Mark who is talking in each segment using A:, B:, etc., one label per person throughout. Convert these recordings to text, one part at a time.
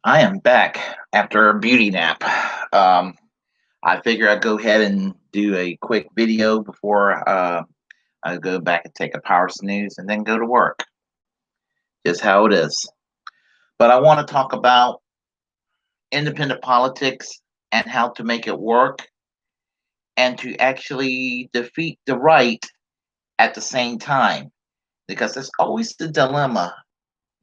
A: I am back after a beauty nap. Um, I figure I'd go ahead and do a quick video before I go back and take a power snooze and then go to work. Just how it is. But I want to talk about independent politics and how to make it work and to actually defeat the right at the same time. Because there's always the dilemma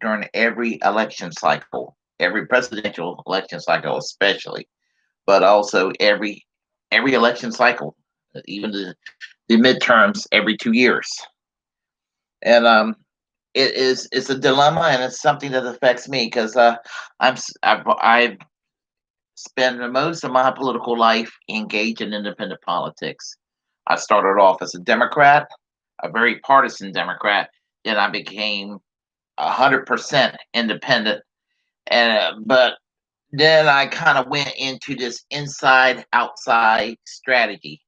A: during every election cycle, every presidential election cycle, especially, but also every election cycle, even the midterms every 2 years. And it's a dilemma, and it's something that affects me because I've spent most of my political life engaged in independent politics. I started off as a Democrat, a very partisan Democrat. Then I became 100% independent, and but then I kind of went into this inside outside strategy.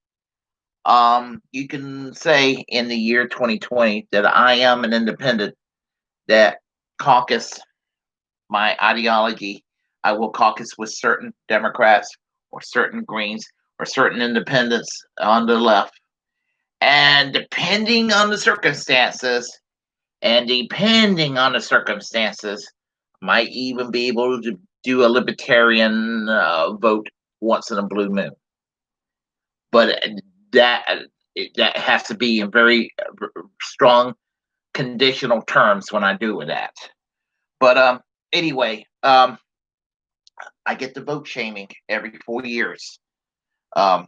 A: You can say in the year 2020 that I am an independent that caucus my ideology. I will caucus with certain Democrats or certain Greens or certain independents on the left. And depending on the circumstances, might even be able to do a libertarian vote once in a blue moon. But that that has to be in very strong conditional terms when I do with that. But anyway, I get the vote shaming every 4 years. You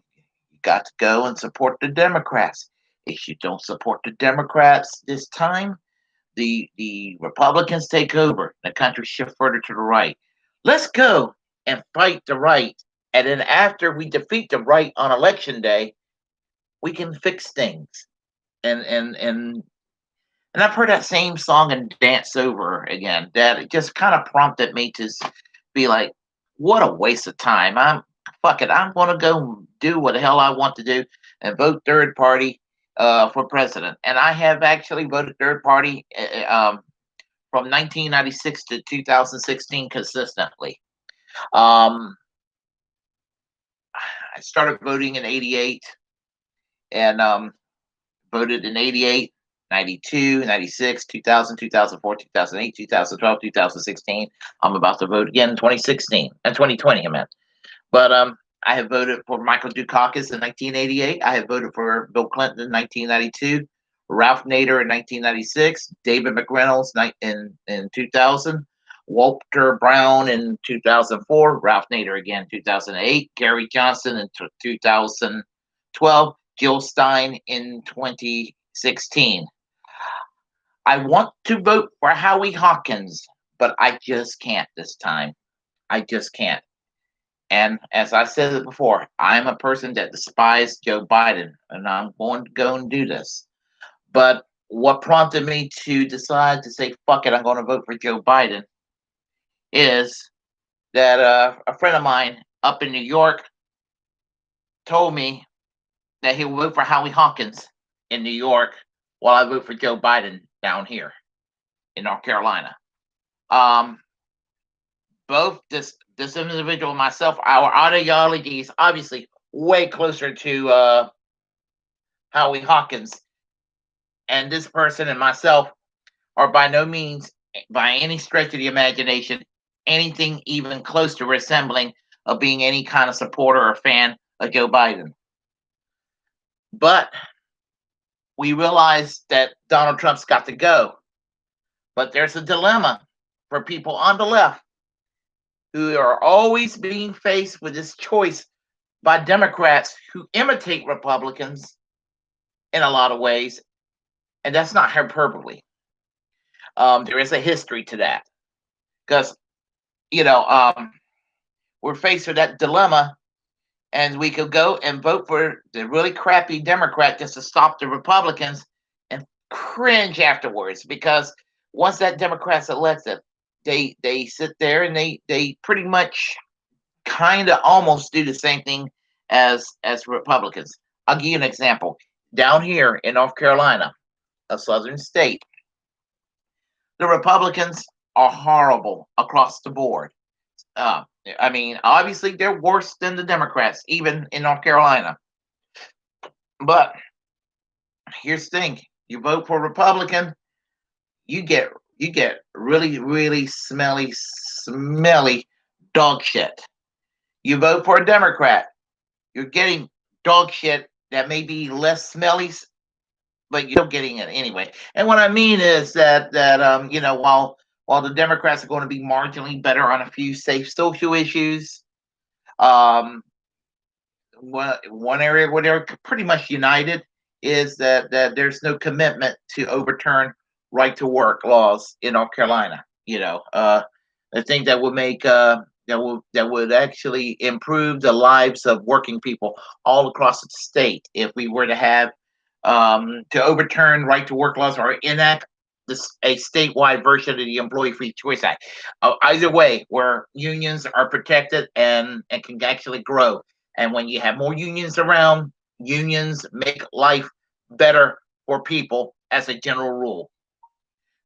A: got to go and support the Democrats. If you don't support the Democrats this time, the Republicans take over. The country shift further to the right. Let's go and fight the right. And then after we defeat the right on election day, we can fix things. And I've heard that same song and dance over again. That it just kind of prompted me to be like, what a waste of time. Fuck it. I'm gonna go do what the hell I want to do and vote third party for president. And I have actually voted third party from 1996 to 2016 consistently. Um, I started voting in '88 and voted in '88, 92, 96, 2000, 2004, 2008, 2012, 2016. I'm about to vote again in 2016 and 2020, I meant. But I have voted for Michael Dukakis in 1988. I have voted for Bill Clinton in 1992, Ralph Nader in 1996, David McReynolds in 2000, Walter Brown in 2004, Ralph Nader again in 2008, Gary Johnson in 2012, Jill Stein in 2016. I want to vote for Howie Hawkins, but I just can't this time. I just can't. And as I said it before, I'm a person that despises Joe Biden, and I'm going to go and do this. But what prompted me to decide to say, fuck it, I'm going to vote for Joe Biden is that a friend of mine up in New York told me that he'll vote for Howie Hawkins in New York while I vote for Joe Biden down here in North Carolina. Um, both this individual and myself, our ideology is obviously way closer to Howie Hawkins, and this person and myself are by no means, by any stretch of the imagination, anything even close to resembling of being any kind of supporter or fan of Joe Biden. But we realize that Donald Trump's got to go. But there's a dilemma for people on the left who are always being faced with this choice by Democrats who imitate Republicans in a lot of ways, and that's not hyperbole. There is a history to that because you know we're faced with that dilemma, and we could go and vote for the really crappy Democrat just to stop the Republicans and cringe afterwards because once that Democrat's elected, they sit there and they pretty much kind of almost do the same thing as Republicans. I'll give you an example. Down here in North Carolina, a southern state, the Republicans are horrible across the board. Uh, I mean, obviously they're worse than the Democrats, even in North Carolina. But here's the thing: you vote for Republican, you get you get really, really smelly dog shit. You vote for a Democrat, you're getting dog shit that may be less smelly, but you're still getting it anyway. And what I mean is that while the Democrats are going to be marginally better on a few safe social issues, um, one area where they're pretty much united is that there's no commitment to overturn right to work laws in North Carolina. I think that would make that would actually improve the lives of working people all across the state if we were to have to overturn right to work laws or enact a statewide version of the Employee Free Choice Act. Either way, where unions are protected and can actually grow. And when you have more unions around, unions make life better for people as a general rule.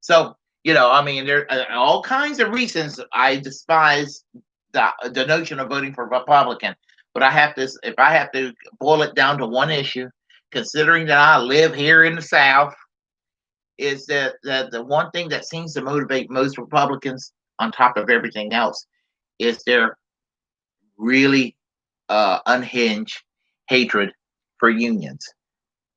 A: So, I mean, there are all kinds of reasons I despise the notion of voting for Republican. But if I have to boil it down to one issue, considering that I live here in the South, is that the one thing that seems to motivate most Republicans, on top of everything else, is their really unhinged hatred for unions.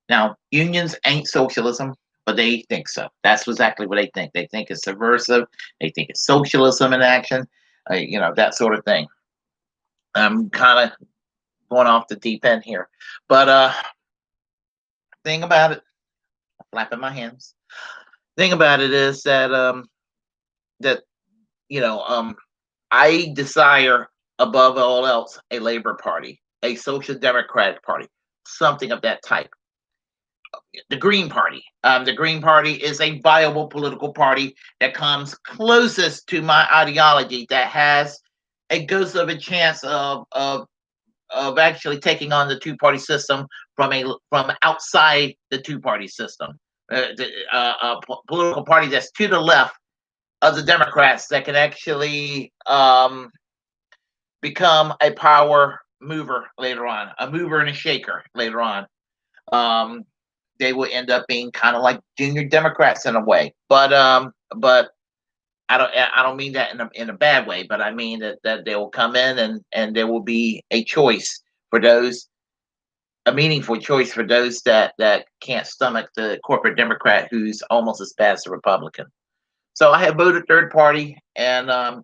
A: Now, unions ain't socialism, but they think so. That's exactly what they think. They think it's subversive. They think it's socialism in action. That sort of thing. I'm kind of going off the deep end here, but thing about it, flapping my hands. Thing about it is that you know I desire above all else a Labor Party, a Social Democratic Party, something of that type. The Green Party. The Green Party is a viable political party that comes closest to my ideology, that has a ghost of a chance of actually taking on the two party system from outside the two party system. Political party that's to the left of the Democrats that can actually become a power mover later on, a mover and a shaker later on. Um, they will end up being kind of like junior Democrats in a way. But I don't mean that in a bad way, but I mean that they will come in and there will be a meaningful choice for those that can't stomach the corporate Democrat who's almost as bad as the Republican. So I have voted third party, and um,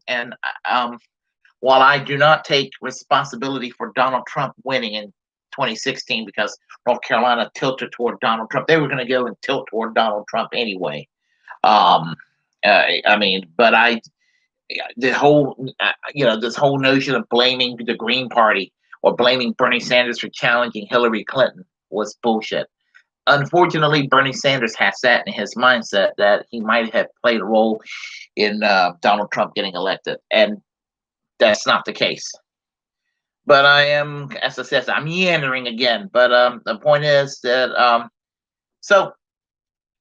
A: while I do not take responsibility for Donald Trump winning in 2016 because North Carolina tilted toward Donald Trump, they were going to go and tilt toward Donald Trump anyway. Um, I mean, but the whole, this whole notion of blaming the Green Party or blaming Bernie Sanders for challenging Hillary Clinton was bullshit. Unfortunately, Bernie Sanders has that in his mindset that he might have played a role in Donald Trump getting elected, and that's not the case. But I am, as I said, I'm meandering again. But the point is that so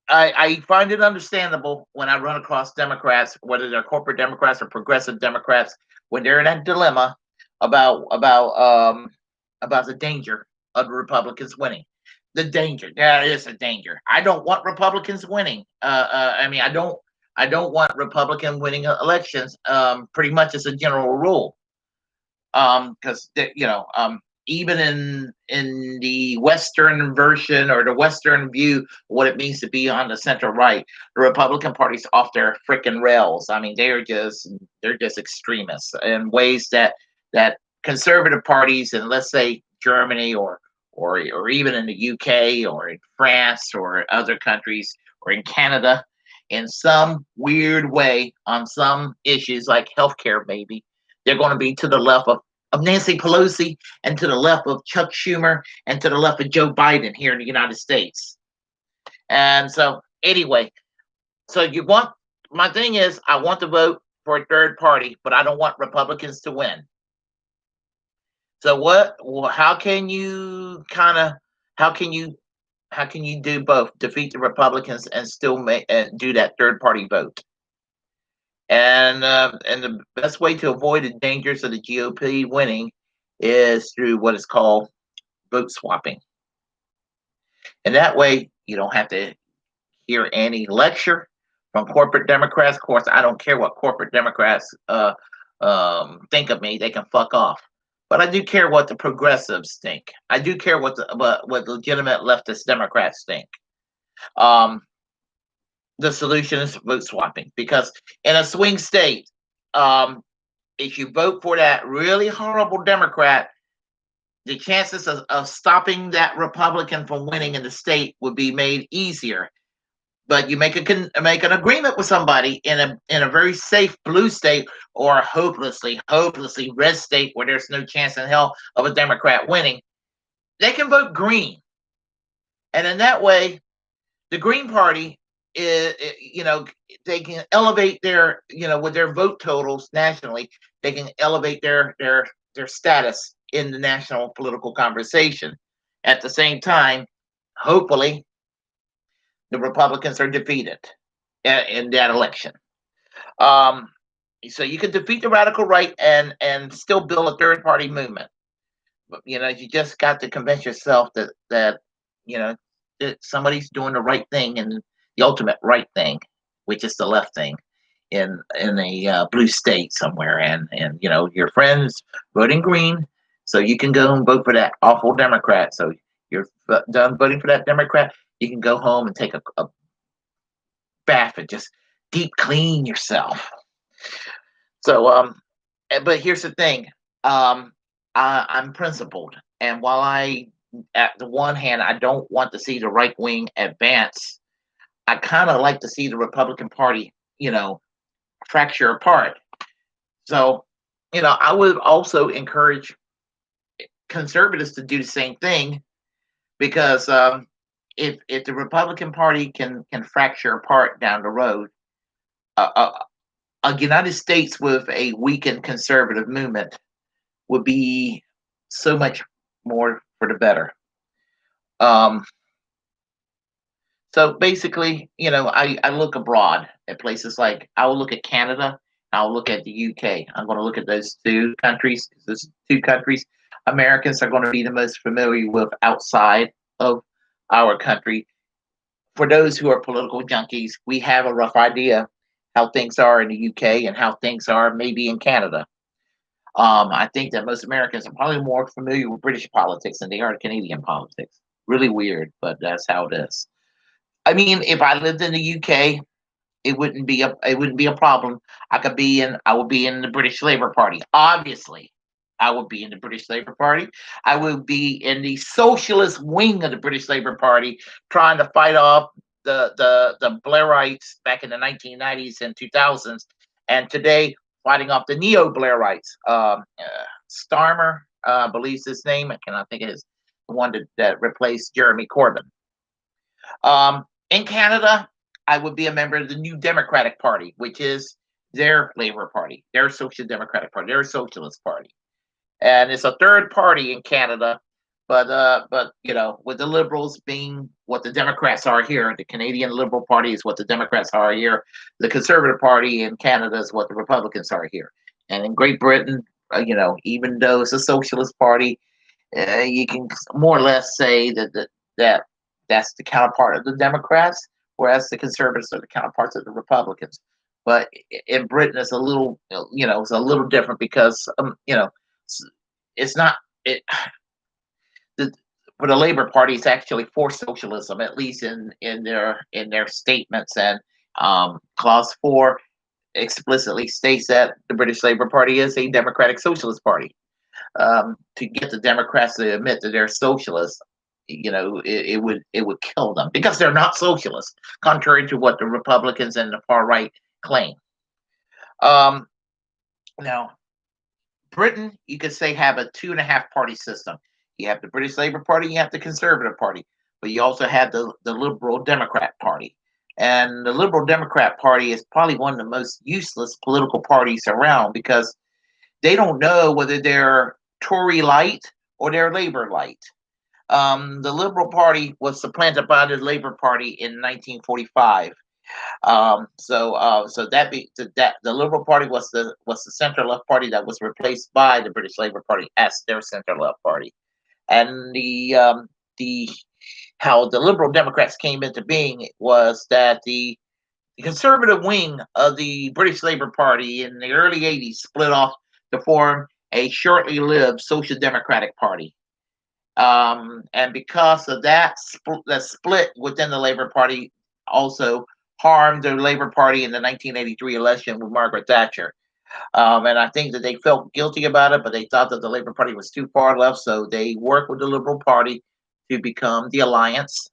A: I find it understandable when I run across Democrats, whether they're corporate Democrats or progressive Democrats, when they're in that dilemma about about um, about the danger of the Republicans winning. The danger, there is a danger. I don't want Republicans winning. I mean, I don't want Republican winning elections. Pretty much as a general rule, because even in the Western version or the Western view, what it means to be on the center right, the Republican Party's off their freaking rails. I mean, they're just extremists in ways that conservative parties in, let's say, Germany or even in the UK or in France or other countries or in Canada, in some weird way on some issues like healthcare, maybe they're going to be to the left of Nancy Pelosi and to the left of Chuck Schumer and to the left of Joe Biden here in the United States. And so, anyway, so my thing is, I want to vote for a third party, but I don't want Republicans to win. So how can you how can you, do both, defeat the Republicans and still do that third party vote? And the best way to avoid the dangers of the GOP winning is through what is called vote swapping. And that way, you don't have to hear any lecture from corporate Democrats. Of course, I don't care what corporate Democrats think of me; they can fuck off. But I do care what the progressives think. I do care what legitimate leftist Democrats think. Um, the solution is vote swapping because in a swing state, um, if you vote for that really horrible Democrat, the chances of stopping that Republican from winning in the state would be made easier. But you make an agreement with somebody in a very safe blue state or a hopelessly red state where there's no chance in hell of a Democrat winning. They can vote green, and in that way, the Green Party is, they can elevate their, with their vote totals nationally, they can elevate their status in the national political conversation. At the same time, hopefully, the Republicans are defeated in that election. Um, so you can defeat the radical right and still build a third party movement. But you just got to convince yourself that you know that somebody's doing the right thing and the ultimate right thing, which is the left thing in a blue state somewhere, and your friends voting green, so you can go and vote for that awful Democrat. So you're done voting for that Democrat. You can go home and take a bath and just deep clean yourself. So, but here's the thing. I'm principled, and while at the one hand, I don't want to see the right wing advance. I kind of like to see the Republican Party, fracture apart. So, I would also encourage conservatives to do the same thing because if the Republican Party can fracture apart down the road, a United States with a weakened conservative movement would be so much more for the better. Um, so basically, I look abroad at places like I will look at Canada, I'll look at the UK. I'm going to look at those two countries. Those two countries Americans are going to be the most familiar with outside of our country. For those who are political junkies, we have a rough idea how things are in the UK and how things are maybe in Canada. I think that most Americans are probably more familiar with British politics than they are Canadian politics. Really weird, but that's how it is. I mean, if I lived in the UK, it wouldn't be a problem. I would be in the British Labour Party. Obviously, I would be in the British Labour Party. I would be in the socialist wing of the British Labour Party, trying to fight off the Blairites back in the 1990s and 2000s, and today fighting off the neo Blairites. Starmer believes his name. I cannot think of his the one that replaced Jeremy Corbyn. In Canada, I would be a member of the New Democratic Party, which is their Labour Party, their Social Democratic Party, their Socialist Party, and it's a third party in Canada. But with the Liberals being what the Democrats are here, the Canadian Liberal Party is what the Democrats are here. The Conservative Party in Canada is what the Republicans are here. And in Great Britain, even though it's a socialist party, you can more or less say that that's the counterpart of the Democrats, whereas the Conservatives are the counterparts of the Republicans. But in Britain, it's a little different because it's not it. The, for the Labour Party, it's actually for socialism, at least in their statements. And Clause 4 explicitly states that the British Labour Party is a democratic socialist party. To get the Democrats to admit that they're socialists, it would kill them because they're not socialists, contrary to what the Republicans and the far right claim. Um, Now, Britain, you could say, have a two and a half party system. You have the British Labour Party, you have the Conservative Party, but you also have the Liberal Democrat Party. And the Liberal Democrat Party is probably one of the most useless political parties around because they don't know whether they're Tory light or they're Labour light. The Liberal Party was supplanted by the Labour Party in 1945. So that the Liberal Party was the center left party that was replaced by the British Labour Party as their center left party, and the how the Liberal Democrats came into being was that the conservative wing of the British Labour Party in the early '80s split off to form a shortly lived Social Democratic Party. And because of that split within the Labour Party also harmed the Labour Party in the 1983 election with Margaret Thatcher. And I think that they felt guilty about it, but they thought that the Labour Party was too far left, so they worked with the Liberal Party to become the Alliance.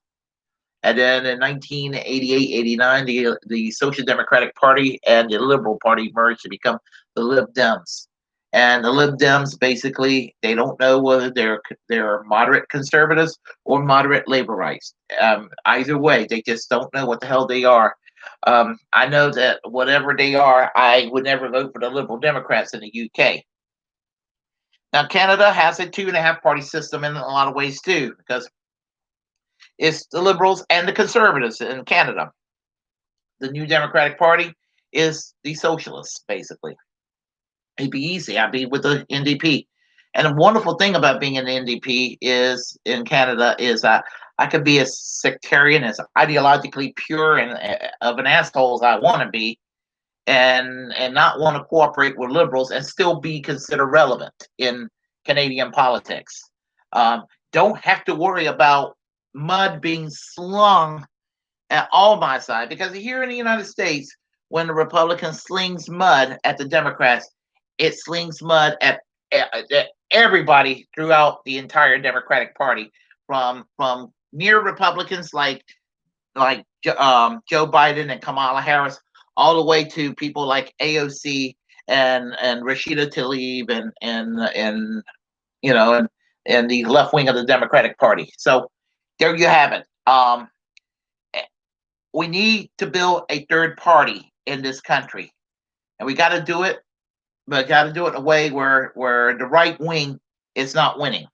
A: And then in 1988, 89, the Social Democratic Party and the Liberal Party merged to become the Lib Dems. And the Lib Dems basically they don't know whether they're moderate conservatives or moderate laborites. Either way, they just don't know what the hell they are. I know that whatever they are, I would never vote for the Liberal Democrats in the UK. Now, Canada has a two and a half party system in a lot of ways too, because it's the Liberals and the Conservatives in Canada. The New Democratic Party is the Socialists, basically. It'd be easy. I'd be with the NDP. And the wonderful thing about being in the NDP is in Canada is I could be as sectarian, as ideologically pure and of an asshole as I want to be, and not want to cooperate with liberals and still be considered relevant in Canadian politics. Don't have to worry about mud being slung at all my side, because here in the United States, when the Republican slings mud at the Democrats, it slings mud at everybody throughout the entire Democratic Party, from near Republicans like Joe Biden and Kamala Harris, all the way to people like AOC and Rashida Tlaib and you know and the left wing of the Democratic Party. So there you have it. We need to build a third party in this country, and we got to do it, but got to do it in a way where the right wing is not winning.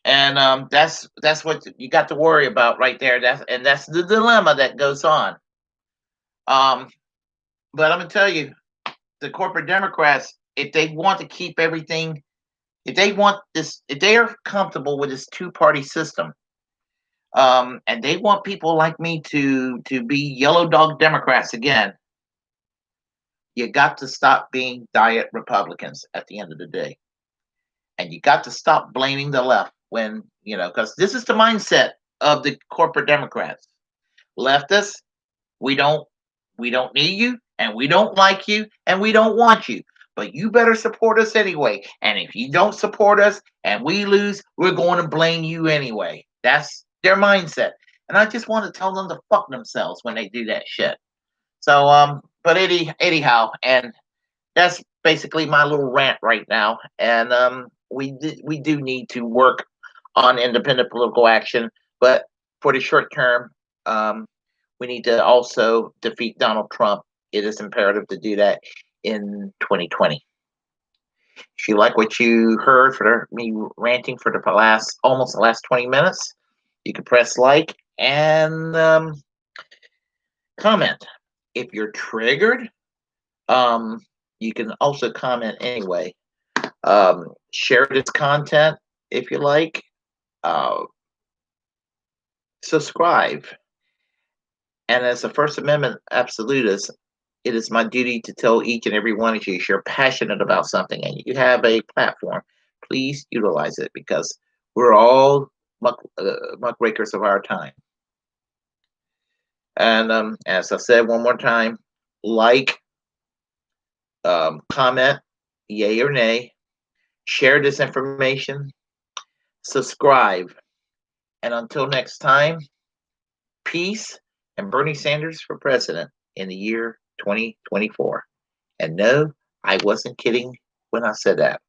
A: And that's what you got to worry about right there. That's the dilemma that goes on. Um, but I'm gonna tell you, the corporate Democrats, if they want to keep everything, if they want this, if they are comfortable with this two-party system, and they want people like me to be yellow dog Democrats again, you got to stop being diet Republicans at the end of the day, and you got to stop blaming the left when because this is the mindset of the corporate Democrats. Leftists, we don't we don't need you, and we don't like you, and we don't want you. But you better support us anyway. And if you don't support us and we lose, we're going to blame you anyway. That's their mindset. And I just want to tell them to fuck themselves when they do that shit. So but anyhow, and that's basically my little rant right now. And we do need to work on independent political action, but for the short term, we need to also defeat Donald Trump. It is imperative to do that in 2020. If you like what you heard for me ranting for almost the last 20 minutes, you can press like and comment. If you're triggered, you can also comment anyway. Share this content if you like. Subscribe. And as a First Amendment absolutist, it is my duty to tell each and every one of you, if you're passionate about something and you have a platform, please utilize it, because we're all muckrakers of our time. And as I said one more time, like, comment, yay or nay, share this information, subscribe. And until next time, peace, and Bernie Sanders for president in the year 2024. And no, I wasn't kidding when I said that.